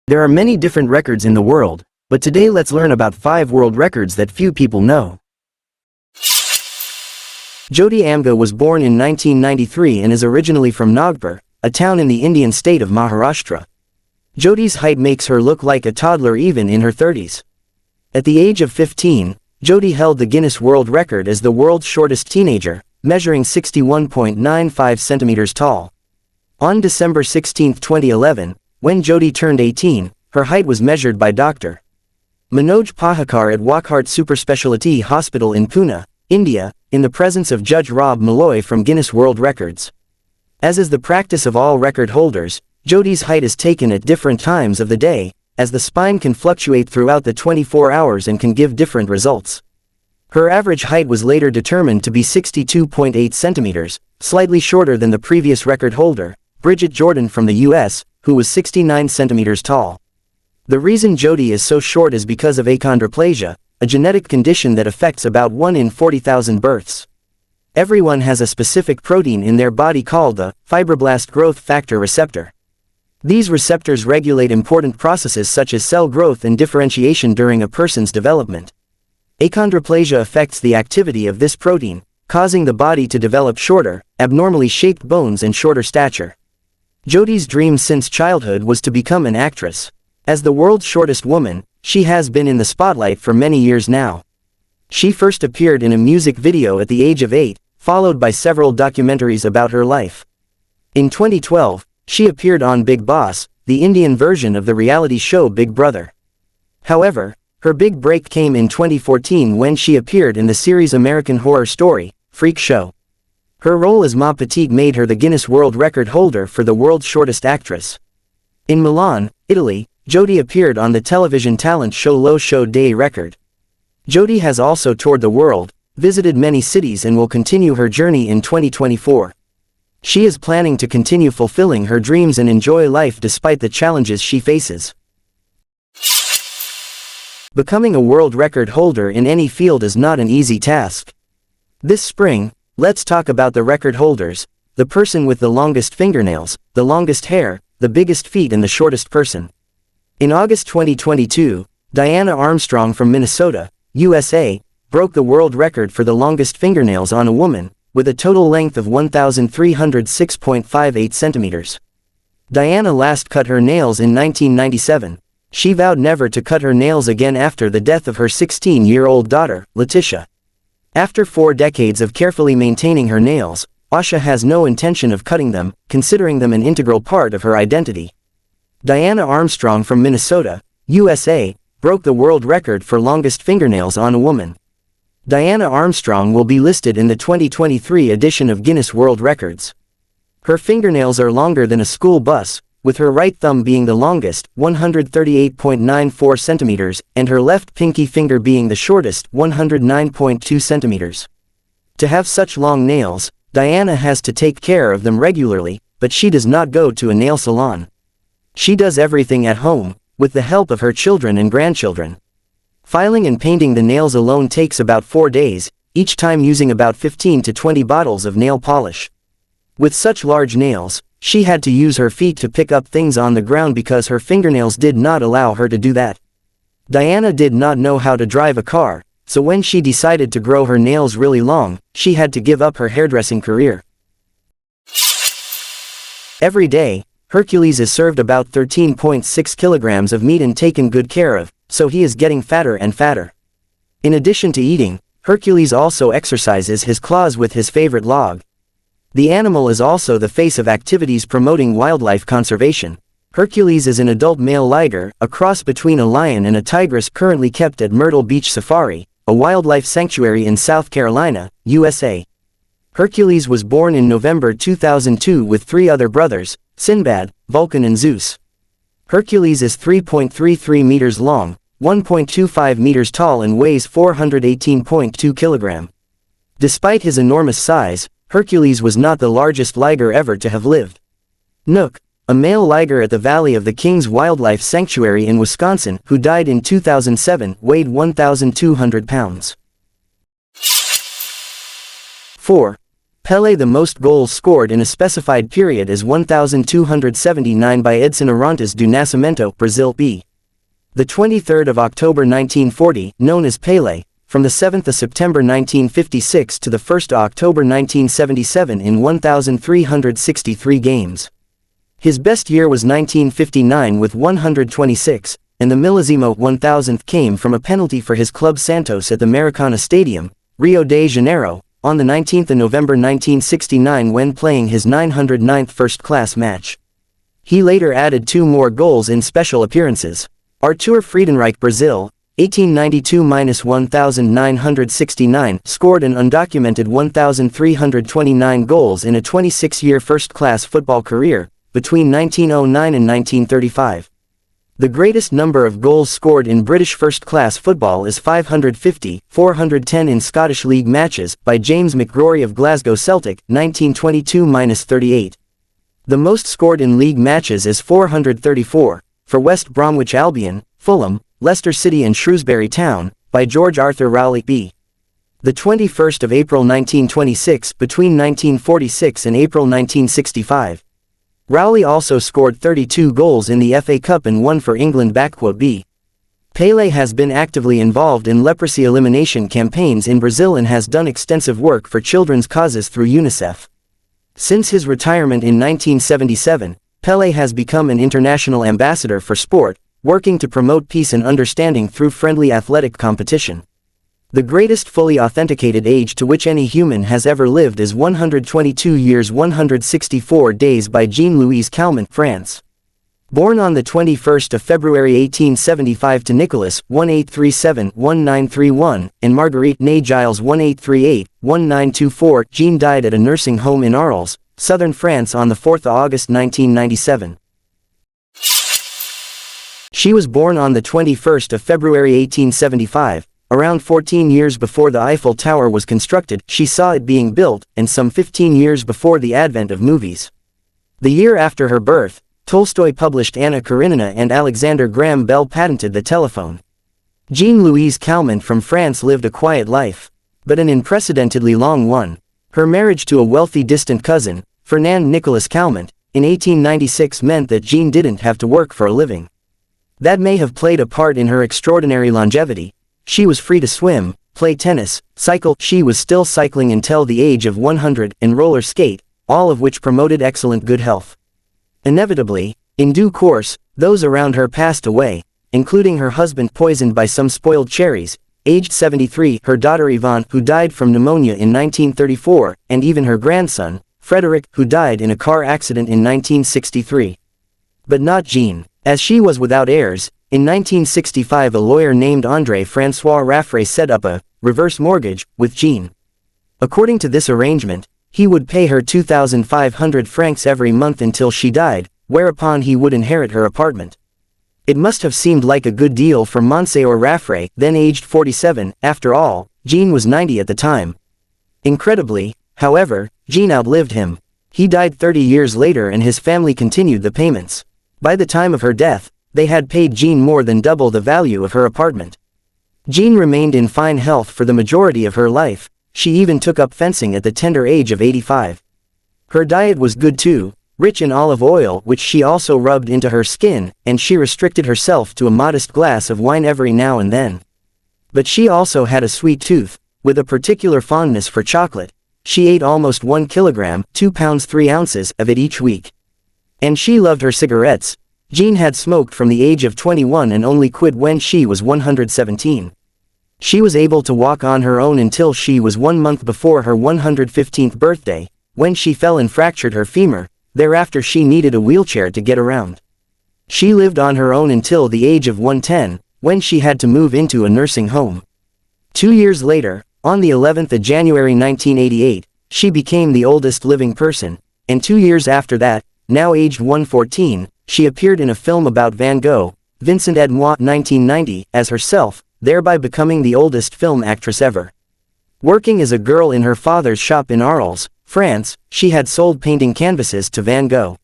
There are many different records in the world, but today let's learn about 5 world records that few people know. Jyoti Amga was born in 1993 and is originally from Nagpur, a town in the Indian state of Maharashtra. Jyoti's height makes her look like a toddler even in her 30s. At the age of 15, Jyoti held the Guinness World Record as the world's shortest teenager, measuring 61.95 centimeters tall. On December 16, 2011, when Jyoti turned 18, her height was measured by Dr. Manoj Pahakar at Wockhardt Super Speciality Hospital in Pune, India, in the presence of Judge Rob Malloy from Guinness World Records. As is the practice of all record holders, Jyoti's height is taken at different times of the day, as the spine can fluctuate throughout the 24 hours and can give different results. Her average height was later determined to be 62.8 centimeters, slightly shorter than the previous record holder, Bridget Jordan from the US, who was 69 centimeters tall. The reason Jyoti is so short is because of achondroplasia, a genetic condition that affects about 1 in 40,000 births. Everyone has a specific protein in their body called the fibroblast growth factor receptor. These receptors regulate important processes such as cell growth and differentiation during a person's development. Achondroplasia affects the activity of this protein, causing the body to develop shorter, abnormally shaped bones and shorter stature. Jyoti's dream since childhood was to become an actress. As the world's shortest woman, she has been in the spotlight for many years now. She first appeared in a music video at the age of 8, followed by several documentaries about her life. In 2012, she appeared on Big Boss, the Indian version of the reality show Big Brother. However, her big break came in 2014 when she appeared in the series American Horror Story, Freak Show. Her role as Ma Petite made her the Guinness World Record holder for the world's shortest actress. In Milan, Italy, Jyoti appeared on the television talent show Lo Show dei Record. Jyoti has also toured the world, visited many cities and will continue her journey in 2024. She is planning to continue fulfilling her dreams and enjoy life despite the challenges she faces. Becoming a world record holder in any field is not an easy task. This spring, let's talk about the record holders, the person with the longest fingernails, the longest hair, the biggest feet and the shortest person. In August 2022, Diana Armstrong from Minnesota, USA, broke the world record for the longest fingernails on a woman, with a total length of 1,306.58 centimeters. Diana last cut her nails in 1997. She vowed never to cut her nails again after the death of her 16-year-old daughter, Letitia. After 4 decades of carefully maintaining her nails, Asha has no intention of cutting them, considering them an integral part of her identity. Diana Armstrong from Minnesota, USA, broke the world record for longest fingernails on a woman. Diana Armstrong will be listed in the 2023 edition of Guinness World Records. Her fingernails are longer than a school bus, with her right thumb being the longest, 138.94 centimeters, and her left pinky finger being the shortest, 109.2 centimeters. To have such long nails, Diana has to take care of them regularly, but she does not go to a nail salon. She does everything at home, with the help of her children and grandchildren. Filing and painting the nails alone takes about 4 days, each time using about 15 to 20 bottles of nail polish. With such large nails, she had to use her feet to pick up things on the ground because her fingernails did not allow her to do that. Diana did not know how to drive a car, so when she decided to grow her nails really long, she had to give up her hairdressing career. Every day, Hercules is served about 13.6 kilograms of meat and taken good care of, so he is getting fatter and fatter. In addition to eating, Hercules also exercises his claws with his favorite log. The animal is also the face of activities promoting wildlife conservation. Hercules is an adult male liger, a cross between a lion and a tigress currently kept at Myrtle Beach Safari, a wildlife sanctuary in South Carolina, USA. Hercules was born in November 2002 with 3 other brothers, Sinbad, Vulcan and Zeus. Hercules is 3.33 meters long, 1.25 meters tall and weighs 418.2 kilograms. Despite his enormous size, Hercules was not the largest liger ever to have lived. Nook, a male liger at the Valley of the Kings Wildlife Sanctuary in Wisconsin, who died in 2007, weighed 1,200 pounds. 4. Pele. The most goals scored in a specified period is 1,279 by Edson Arantes do Nascimento, Brazil B. The 23rd of October 1940, known as Pele, from the 7th of September 1956 to the 1st of October 1977 in 1,363 games. His best year was 1959 with 126, and the millesimo 1000th came from a penalty for his club Santos at the Maracana Stadium, Rio de Janeiro, on the 19th of November 1969 when playing his 909th first-class match. He later added 2 more goals in special appearances. Arthur Friedenreich, Brazil, 1892–1969, scored an undocumented 1,329 goals in a 26-year first-class football career, between 1909 and 1935. The greatest number of goals scored in British first-class football is 550, 410 in Scottish League matches, by James McGrory of Glasgow Celtic, 1922–38. The most scored in league matches is 434, for West Bromwich Albion, Fulham, Leicester City and Shrewsbury Town, by George Arthur Rowley B. The 21st of April 1926 between 1946 and April 1965. Rowley also scored 32 goals in the FA Cup and won for England. B. Pele has been actively involved in leprosy elimination campaigns in Brazil and has done extensive work for children's causes through UNICEF. Since his retirement in 1977, Pele has become an international ambassador for sport, working to promote peace and understanding through friendly athletic competition. The greatest fully authenticated age to which any human has ever lived is 122 years 164 days by Jean-Louis Calment, France. Born on the 21st of February 1875 to Nicolas, 1837-1931, and Marguerite née Giles 1838-1924, Jean died at a nursing home in Arles, southern France on the 4th of August 1997. She was born on the 21st of February 1875. Around 14 years before the Eiffel Tower was constructed, she saw it being built, and some 15 years before the advent of movies. The year after her birth, Tolstoy published Anna Karenina and Alexander Graham Bell patented the telephone. Jean-Louise Calment from France lived a quiet life, but an unprecedentedly long one. Her marriage to a wealthy distant cousin, Fernand Nicolas Calment, in 1896 meant that Jean didn't have to work for a living. That may have played a part in her extraordinary longevity. She was free to swim, play tennis, cycle. She was still cycling until the age of 100, and roller skate, all of which promoted excellent good health. Inevitably, in due course, those around her passed away, including her husband poisoned by some spoiled cherries, aged 73, her daughter Yvonne, who died from pneumonia in 1934, and even her grandson, Frederick, who died in a car accident in 1963. But not Jean. As she was without heirs, in 1965 a lawyer named André-François Raffray set up a reverse mortgage with Jean. According to this arrangement, he would pay her 2,500 francs every month until she died, whereupon he would inherit her apartment. It must have seemed like a good deal for Monsieur Raffray, then aged 47, after all, Jean was 90 at the time. Incredibly, however, Jean outlived him. He died 30 years later and his family continued the payments. By the time of her death, they had paid Jean more than double the value of her apartment. Jean remained in fine health for the majority of her life. She even took up fencing at the tender age of 85. Her diet was good too, rich in olive oil which she also rubbed into her skin, and she restricted herself to a modest glass of wine every now and then. But she also had a sweet tooth, with a particular fondness for chocolate. She ate almost 1 kilogram, 2 pounds 3 ounces, of it each week. And she loved her cigarettes. Jean had smoked from the age of 21 and only quit when she was 117. She was able to walk on her own until she was 1 month before her 115th birthday, when she fell and fractured her femur. Thereafter she needed a wheelchair to get around. She lived on her own until the age of 110, when she had to move into a nursing home. 2 years later, on the 11th of January 1988, she became the oldest living person, and 2 years after that, now aged 114, she appeared in a film about Van Gogh, Vincent et moi, 1990, as herself, thereby becoming the oldest film actress ever. Working as a girl in her father's shop in Arles, France, she had sold painting canvases to Van Gogh.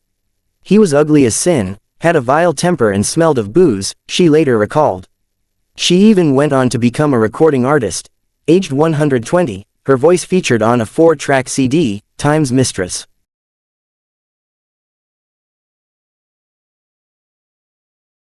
He was ugly as sin, had a vile temper and smelled of booze, she later recalled. She even went on to become a recording artist. Aged 120, her voice featured on a 4-track CD, Time's mistress.